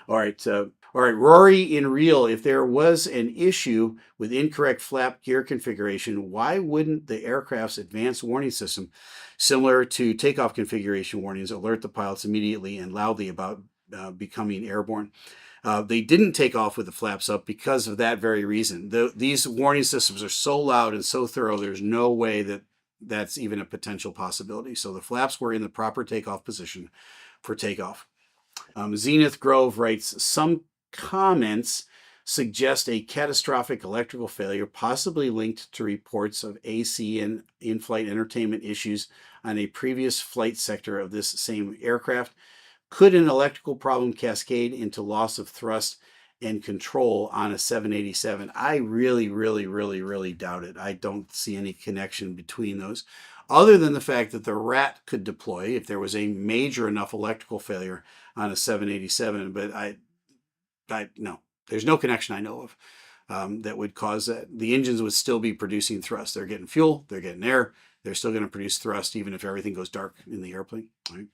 All right. All right. Rory in real, if there was an issue with incorrect flap gear configuration, why wouldn't the aircraft's advanced warning system, similar to takeoff configuration warnings, alert the pilots immediately and loudly about becoming airborne? They didn't take off with the flaps up because of that very reason. These warning systems are so loud and so thorough, there's no way that that's even a potential possibility. So the flaps were in the proper takeoff position for takeoff. Zenith Grove writes, some comments suggest a catastrophic electrical failure, possibly linked to reports of AC and in-flight entertainment issues on a previous flight sector of this same aircraft. Could an electrical problem cascade into loss of thrust and control on a 787? I really doubt it. I don't see any connection between those, other than the fact that the rat could deploy if there was a major enough electrical failure on a 787. But no, there's no connection I know of that would cause that. The engines would still be producing thrust. They're getting fuel, they're getting air, they're still going to produce thrust even if everything goes dark in the airplane. Right?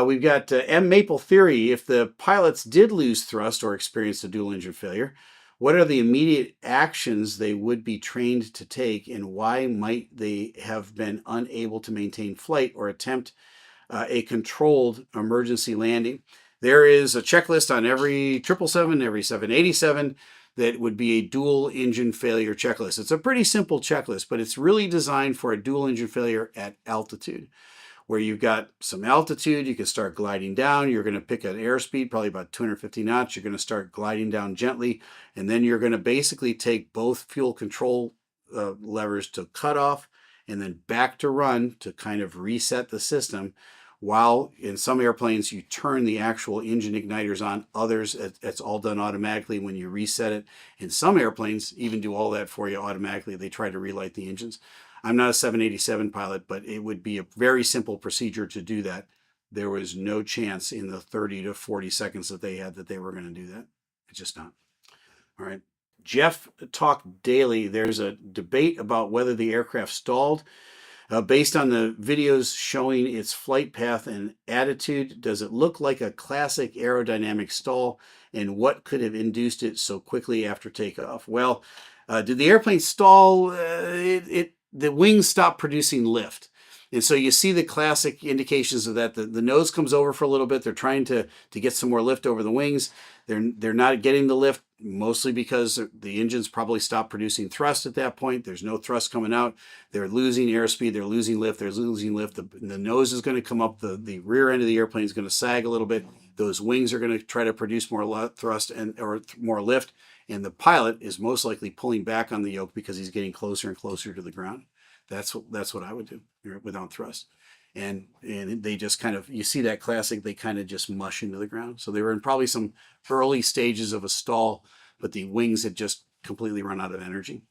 We've got M. Maple Theory. If the pilots did lose thrust or experience a dual engine failure, what are the immediate actions they would be trained to take, and why might they have been unable to maintain flight or attempt a controlled emergency landing? There is a checklist on every 777, every 787 that would be a dual engine failure checklist. It's a pretty simple checklist, but it's really designed for a dual engine failure at altitude, where you've got some altitude, you can start gliding down. You're going to pick an airspeed, probably about 250 knots. You're going to start gliding down gently, and then you're going to basically take both fuel control levers to cut off and then back to run to kind of reset the system. While in some airplanes, you turn the actual engine igniters on. Others, it's all done automatically when you reset it. And some airplanes even do all that for you automatically. They try to relight the engines. I'm not a 787 pilot, but it would be a very simple procedure to do that. There was no chance in the 30 to 40 seconds that they had that they were going to do that. It's just not. All right. Jeff Talk Daily. There's a debate about whether the aircraft stalled. Based on the videos showing its flight path and attitude, does it look like a classic aerodynamic stall? And what could have induced it so quickly after takeoff? Well, did the airplane stall? The wings stop producing lift. And so you see the classic indications of that. The nose comes over for a little bit. They're trying to get some more lift over the wings. They're not getting the lift, mostly because the engines probably stopped producing thrust at that point. There's no thrust coming out. They're losing airspeed. They're losing lift. They're losing lift. The nose is going to come up. The rear end of the airplane is going to sag a little bit. Those wings are going to try to produce more thrust or more lift. And the pilot is most likely pulling back on the yoke because he's getting closer and closer to the ground. That's what I would do without thrust. And they just kind of, you see that classic, they kind of just mush into the ground. So they were in probably some early stages of a stall, but the wings had just completely run out of energy.